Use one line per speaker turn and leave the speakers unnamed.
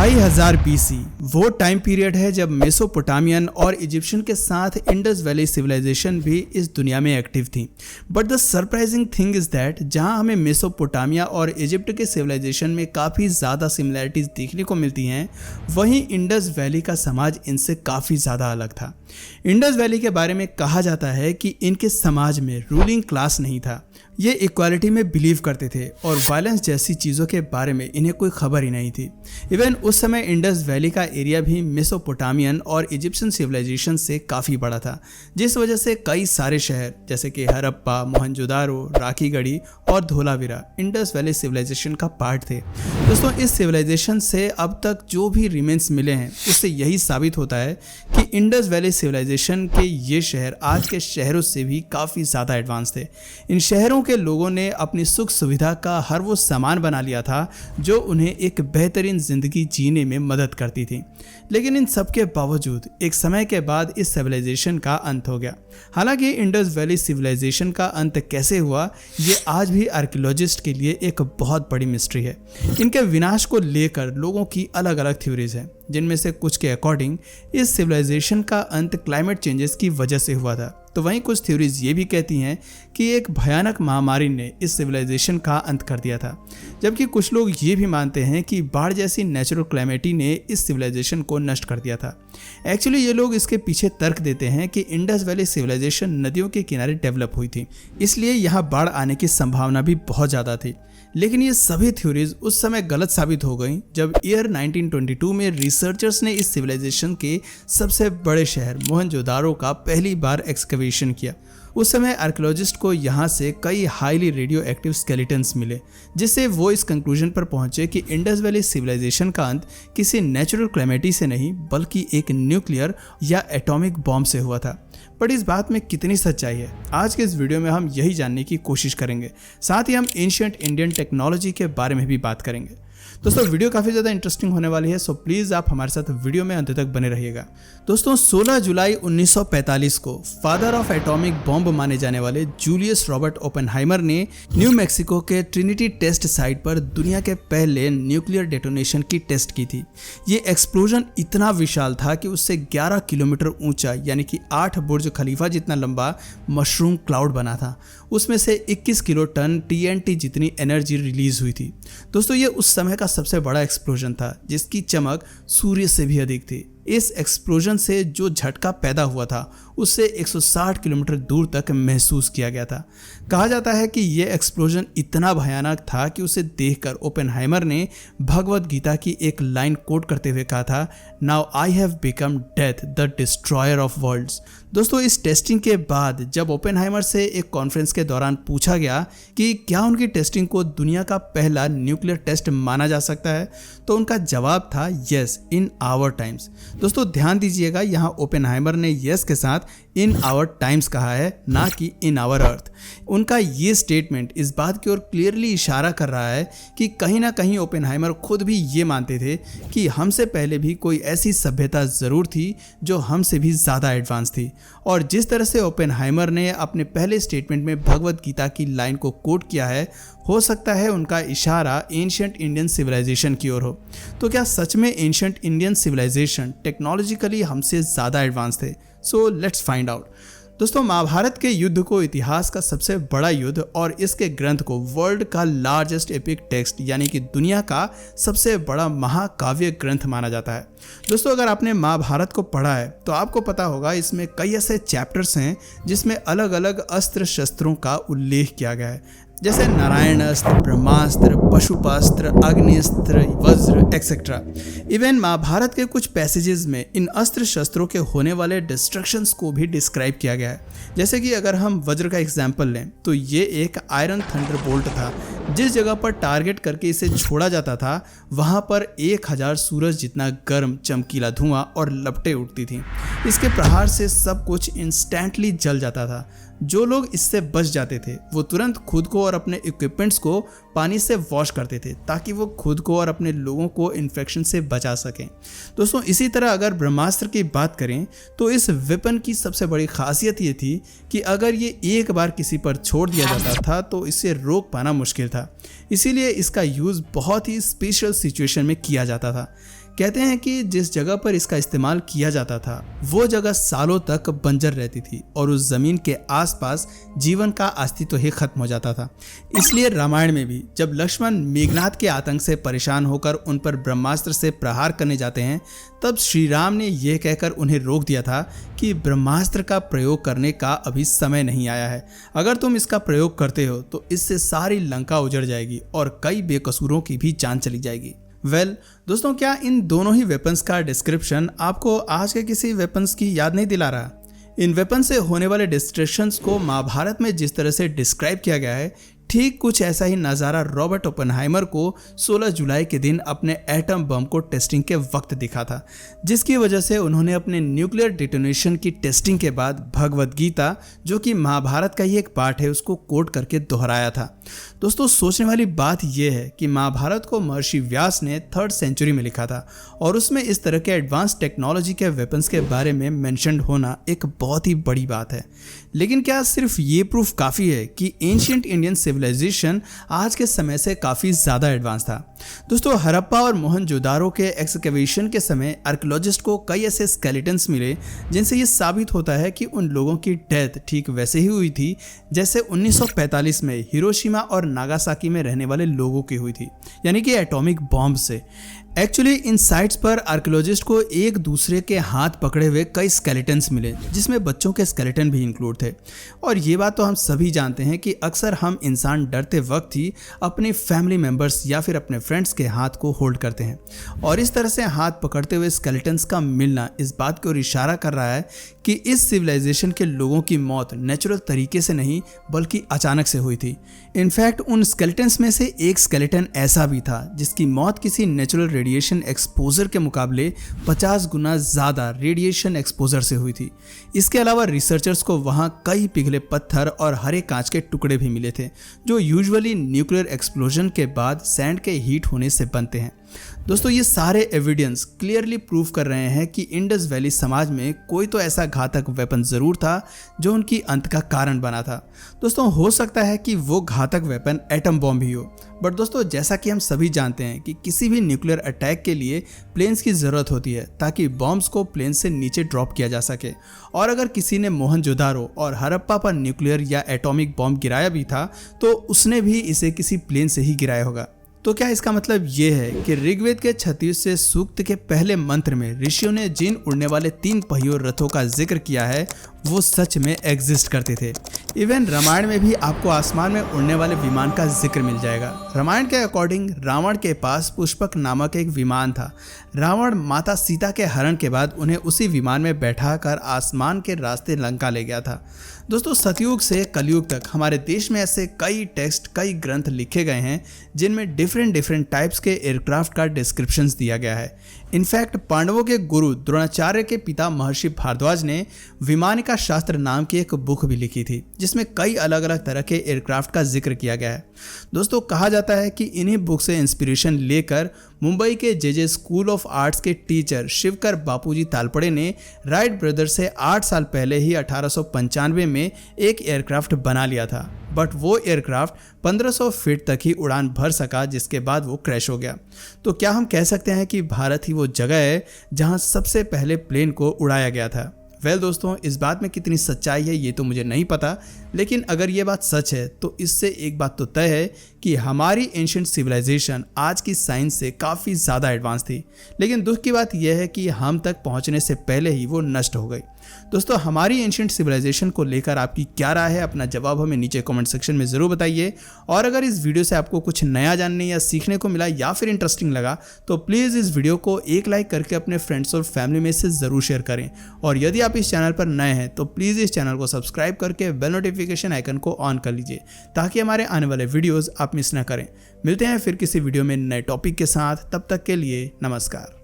25,000 BC वो time period है जब मेसोपोटामियन और इजिप्शियन के साथ इंडस वैली सिविलाइजेशन भी इस दुनिया में एक्टिव थी। But the surprising thing is that जहां हमें मेसोपोटामिया और इजिप्ट के सिविलाइजेशन में काफ़ी ज़्यादा सिमिलैरिटीज़ देखने को मिलती हैं, वहीं इंडस वैली का समाज इनसे काफ़ी ज़्यादा अलग था। इंडस वैली के बारे में कहा जाता है कि इनके समाज में रूलिंग क्लास नहीं था, ये इक्वालिटी में बिलीव करते थे और वायलेंस जैसी चीज़ों के बारे में इन्हें कोई खबर ही नहीं थी। इवन उस समय इंडस वैली का एरिया भी मेसोपोटामियन और इजिप्शियन सिविलाइजेशन से काफ़ी बड़ा था, जिस वजह से कई सारे शहर जैसे कि हड़प्पा, मोहनजोदारो, राखीगढ़ी और धोलावीरा इंडस वैली सिविलाइजेशन का पार्ट थे। दोस्तों, इस सिविलाइजेशन से अब तक जो भी रिमेन्स मिले हैं उससे यही साबित होता है कि इंडस वैली सिविलाइजेशन के ये शहर आज के शहरों से भी काफ़ी ज़्यादा एडवांस थे। इन शहरों के लोगों ने अपनी सुख सुविधा का हर वो सामान बना लिया था जो उन्हें एक बेहतरीन जिंदगी जीने में मदद करती थी। लेकिन इन सब के बावजूद एक समय के बाद इस सिविलाइजेशन का अंत हो गया। हालांकि इंडस वैली सिविलाइजेशन का अंत कैसे हुआ, ये आज भी आर्कियोलॉजिस्ट के लिए एक बहुत बड़ी मिस्ट्री है। इनके विनाश को लेकर लोगों की अलग अलग थ्योरीज हैं, जिनमें से कुछ के अकॉर्डिंग इस सिविलाइजेशन का अंत क्लाइमेट चेंजेस की वजह से हुआ था, तो वहीं कुछ थ्योरीज ये भी कहती हैं कि एक भयानक महामारी ने इस सिविलाइजेशन का अंत कर दिया था। जबकि कुछ लोग ये भी मानते हैं कि बाढ़ जैसी नेचुरल क्लैमिटी ने इस सिविलाइजेशन को नष्ट कर दिया था। एक्चुअली ये लोग इसके पीछे तर्क देते हैं कि इंडस वैली सिविलाइजेशन नदियों के किनारे डेवलप हुई थी, इसलिए यहाँ बाढ़ आने की संभावना भी बहुत ज़्यादा थी। लेकिन ये सभी थ्योरीज उस समय गलत साबित हो गई जब ईयर 1922 में रिसर्चर्स ने इस सिविलाइजेशन के सबसे बड़े शहर मोहनजोदारो का पहली बार एक्सकवेशन किया। उस समय आर्कियोलॉजिस्ट को यहाँ से कई हाईली रेडियो एक्टिव स्केलेटन्स मिले, जिससे वो इस कंक्लूजन पर पहुंचे कि इंडस वैली सिविलाइजेशन का अंत किसी नेचुरल क्लैमिटी से नहीं बल्कि एक न्यूक्लियर या एटॉमिक बॉम्ब से हुआ था। बट इस बात में कितनी सच्चाई है, आज के इस वीडियो में हम यही जानने की कोशिश करेंगे। साथ ही हम एंशिएंट इंडियन टेक्नोलॉजी के बारे में भी बात करेंगे। दोस्तों, वीडियो काफ़ी ज़्यादा इंटरेस्टिंग होने वाली है, सो प्लीज़ आप हमारे साथ वीडियो में अंत तक बने रहिएगा। दोस्तों, 16 जुलाई 1945 को फादर ऑफ एटॉमिक बॉम्ब माने जाने वाले जूलियस रॉबर्ट ओपेनहाइमर ने न्यू मैक्सिको के ट्रिनिटी टेस्ट साइट पर दुनिया के पहले न्यूक्लियर डेटोनेशन की टेस्ट की थी। ये एक्सप्लोजन इतना विशाल था कि उससे 11 किलोमीटर ऊंचा यानी कि 8 बुर्ज खलीफा जितना लंबा मशरूम क्लाउड बना था। उसमें से 21 किलो टन TNT जितनी एनर्जी रिलीज हुई थी। दोस्तों, ये उस समय का सबसे बड़ा एक्सप्लोजन था जिसकी चमक सूर्य से भी अधिक थी। इस एक्सप्लोजन से जो झटका पैदा हुआ था उससे 160 किलोमीटर दूर तक महसूस किया गया था। कहा जाता है कि यह एक्सप्लोजन इतना भयानक था कि उसे देखकर ओपेनहाइमर ने भगवद गीता की एक लाइन कोट करते हुए कहा था, now I have become death the destroyer of worlds. दोस्तों, इस टेस्टिंग के बाद जब ओपेनहाइमर से एक कॉन्फ्रेंस के दौरान पूछा गया कि क्या उनकी टेस्टिंग को दुनिया का पहला न्यूक्लियर टेस्ट माना जा सकता है, तो उनका जवाब था यस इन आवर टाइम्स। दोस्तों, ध्यान दीजिएगा, यहाँ ओपेनहाइमर ने यस के साथ इन आवर टाइम्स कहा है, ना कि इन आवर अर्थ। उनका ये स्टेटमेंट इस बात की ओर क्लियरली इशारा कर रहा है कि कहीं ना कहीं ओपेनहाइमर खुद भी ये मानते थे कि हमसे पहले भी कोई ऐसी सभ्यता ज़रूर थी जो हमसे भी ज़्यादा एडवांस थी। और जिस तरह से ओपेनहाइमर ने अपने पहले स्टेटमेंट में भगवद गीता की लाइन को कोट किया है, हो सकता है उनका इशारा एंशिएंट इंडियन सिविलाइजेशन की ओर हो। तो क्या सच में एंशिएंट इंडियन सिविलाइजेशन टेक्नोलॉजिकली हमसे ज़्यादा एडवांस थे? So let's find out. दोस्तों, महाभारत के युद्ध को इतिहास का सबसे बड़ा युद्ध और इसके ग्रंथ को वर्ल्ड का लार्जेस्ट एपिक टेक्स्ट यानी कि दुनिया का सबसे बड़ा महाकाव्य ग्रंथ माना जाता है। दोस्तों, अगर आपने महाभारत को पढ़ा है तो आपको पता होगा इसमें कई ऐसे चैप्टर्स हैं जिसमें अलग अलग अस्त्र शस्त्रों का उल्लेख किया गया है, जैसे नारायणास्त्र, ब्रह्मास्त्र, पशुपास्त्र, अग्निस्त्र, वज्र एक्सेट्रा। इवन महाभारत के कुछ पैसेजेस में इन अस्त्र शस्त्रों के होने वाले डिस्ट्रक्शंस को भी डिस्क्राइब किया गया है। जैसे कि अगर हम वज्र का एग्जाम्पल लें तो ये एक आयरन थंडरबोल्ट था। जिस जगह पर टारगेट करके इसे छोड़ा जाता था वहाँ पर 1000 सूरज जितना गर्म चमकीला धुआं और लपटें उठती थीं। इसके प्रहार से सब कुछ इंस्टेंटली जल जाता था। जो लोग इससे बच जाते थे वो तुरंत खुद को और अपने इक्विपमेंट्स को पानी से वॉश करते थे ताकि वो खुद को और अपने लोगों को इन्फेक्शन से बचा सकें। दोस्तों, इसी तरह अगर ब्रह्मास्त्र की बात करें तो इस वेपन की सबसे बड़ी खासियत ये थी कि अगर ये एक बार किसी पर छोड़ दिया जाता था तो इसे रोक पाना मुश्किल था। इसीलिए इसका यूज़ बहुत ही स्पेशल सिचुएशन में किया जाता था। कहते हैं कि जिस जगह पर इसका इस्तेमाल किया जाता था वो जगह सालों तक बंजर रहती थी और उस जमीन के आसपास जीवन का अस्तित्व ही खत्म हो जाता था। इसलिए रामायण में भी जब लक्ष्मण मेघनाद के आतंक से परेशान होकर उन पर ब्रह्मास्त्र से प्रहार करने जाते हैं तब श्री राम ने यह कहकर उन्हें रोक दिया था कि ब्रह्मास्त्र का प्रयोग करने का अभी समय नहीं आया है। अगर तुम इसका प्रयोग करते हो तो इससे सारी लंका उजड़ जाएगी और कई बेकसूरों की भी जान चली जाएगी। दोस्तों, क्या इन दोनों ही वेपन्स का डिस्क्रिप्शन आपको आज के किसी वेपन्स की याद नहीं दिला रहा? इन वेपन से होने वाले डिस्ट्रक्शंस को महाभारत में जिस तरह से डिस्क्राइब किया गया है, ठीक कुछ ऐसा ही नज़ारा रॉबर्ट ओपेनहाइमर को 16 जुलाई के दिन अपने एटम बम को टेस्टिंग के वक्त दिखा था, जिसकी वजह से उन्होंने अपने न्यूक्लियर डिटोनेशन की टेस्टिंग के बाद भगवद गीता, जो कि महाभारत का ही एक पार्ट है, उसको कोट करके दोहराया था। दोस्तों, सोचने वाली बात यह है कि महाभारत को महर्षि व्यास ने 3rd सेंचुरी में लिखा था और उसमें इस तरह के एडवांस टेक्नोलॉजी के वेपन्स के बारे में मेंशन होना एक बहुत ही बड़ी बात है। लेकिन क्या सिर्फ ये प्रूफ काफ़ी है कि एंशिएंट इंडियन सिविलाइजेशन आज के समय से काफ़ी ज़्यादा एडवांस था? दोस्तों, हड़प्पा और मोहनजोदारो के एक्सकवेशन के समय आर्कियोलॉजिस्ट को कई ऐसे स्केलेटन्स मिले जिनसे ये साबित होता है कि उन लोगों की डेथ ठीक वैसे ही हुई थी जैसे 1945 में हिरोशिमा और नागासाकी में रहने वाले लोगों की हुई थी, यानी कि एटॉमिक बॉम्ब से। एक्चुअली इन साइट्स पर आर्कियोलॉजिस्ट को एक दूसरे के हाथ पकड़े हुए कई स्केलेटन्स मिले जिसमें बच्चों के स्केलेटन भी इंक्लूड थे। और ये बात तो हम सभी जानते हैं कि अक्सर हम इंसान डरते वक्त ही अपने फैमिली मेम्बर्स या फिर अपने फ्रेंड्स के हाथ को होल्ड करते हैं, और इस तरह से हाथ पकड़ते हुए स्केलेटन्स का मिलना इस बात की ओर इशारा कर रहा है कि इस सिविलाइजेशन के लोगों की मौत नेचुरल तरीके से नहीं बल्कि अचानक से हुई थी। इनफैक्ट उन स्केलेटन्स में से एक स्केलेटन ऐसा भी था जिसकी मौत किसी नेचुरल रेडिएशन एक्सपोजर के मुकाबले 50 गुना ज़्यादा रेडिएशन एक्सपोजर से हुई थी। इसके अलावा रिसर्चर्स को वहाँ कई पिघले पत्थर और हरे कांच के टुकड़े भी मिले थे जो यूजुअली न्यूक्लियर एक्सप्लोजन के बाद सैंड के हीट होने से बनते हैं। दोस्तों, ये सारे एविडेंस क्लियरली प्रूव कर रहे हैं कि इंडस वैली समाज में कोई तो ऐसा घातक वेपन ज़रूर था जो उनकी अंत का कारण बना था। दोस्तों, हो सकता है कि वो घातक वेपन एटम बॉम्ब ही हो, बट दोस्तों जैसा कि हम सभी जानते हैं कि किसी भी न्यूक्लियर अटैक के लिए प्लेन्स की ज़रूरत होती है ताकि बॉम्ब्स को प्लेन से नीचे ड्रॉप किया जा सके। और अगर किसी ने मोहनजोदारो और हड़प्पा पर न्यूक्लियर या एटॉमिक बॉम्ब गिराया भी था तो उसने भी इसे किसी प्लेन से ही गिराया होगा। तो क्या इसका मतलब ये है कि ऋग्वेद के 36 सूक्त के पहले मंत्र में ऋषियों ने जिन उड़ने वाले 3 पहियों रथों का जिक्र किया है वो सच में एग्जिस्ट करते थे? इवन रामायण में भी आपको आसमान में उड़ने वाले विमान का जिक्र मिल जाएगा। रामायण के अकॉर्डिंग रावण के पास पुष्पक नामक एक विमान था। रावण माता सीता के हरण के बाद उन्हें उसी विमान में बैठाकर आसमान के रास्ते लंका ले गया था। दोस्तों, सतयुग से कलयुग तक हमारे देश में ऐसे कई टेक्स्ट, कई ग्रंथ लिखे गए हैं जिनमें डिफरेंट टाइप्स के एयरक्राफ्ट का डिस्क्रिप्शंस दिया गया है। इनफैक्ट पांडवों के गुरु द्रोणाचार्य के पिता महर्षि भारद्वाज ने विमानिका शास्त्र नाम की एक बुक भी लिखी थी जिसमें कई अलग अलग तरह के एयरक्राफ्ट का जिक्र किया गया है। दोस्तों, कहा जाता है कि इन्हीं बुक से इंस्पिरेशन लेकर मुंबई के जे स्कूल ऑफ आर्ट्स के टीचर शिवकर बापूजी तालपड़े ने राइट ब्रदर से 8 साल पहले ही 1895 में एक एयरक्राफ्ट बना लिया था, बट वो एयरक्राफ्ट 1500 फीट तक ही उड़ान भर सका जिसके बाद वो क्रैश हो गया। तो क्या हम कह सकते हैं कि भारत ही वो जगह है जहां सबसे पहले प्लेन को उड़ाया गया था? दोस्तों, इस बात में कितनी सच्चाई है ये तो मुझे नहीं पता, लेकिन अगर ये बात सच है तो इससे एक बात तो तय है कि हमारी एंशिएंट सिविलाइजेशन आज की साइंस से काफ़ी ज़्यादा एडवांस थी। लेकिन दुख की बात यह है कि हम तक पहुंचने से पहले ही वो नष्ट हो गई। दोस्तों, हमारी एंशिएंट सिविलाइजेशन को लेकर आपकी क्या राय है? अपना जवाब हमें नीचे कमेंट सेक्शन में ज़रूर बताइए। और अगर इस वीडियो से आपको कुछ नया जानने या सीखने को मिला या फिर इंटरेस्टिंग लगा तो प्लीज़ इस वीडियो को एक लाइक करके अपने फ्रेंड्स और फैमिली में से ज़रूर शेयर करें। और यदि आप इस चैनल पर नए हैं तो प्लीज़ इस चैनल को सब्सक्राइब करके बेल नोटिफिकेशन आइकन को ऑन कर लीजिए ताकि हमारे आने वाले वीडियोज़ आप मिस ना करें। मिलते हैं फिर किसी वीडियो में नए टॉपिक के साथ, तब तक के लिए नमस्कार।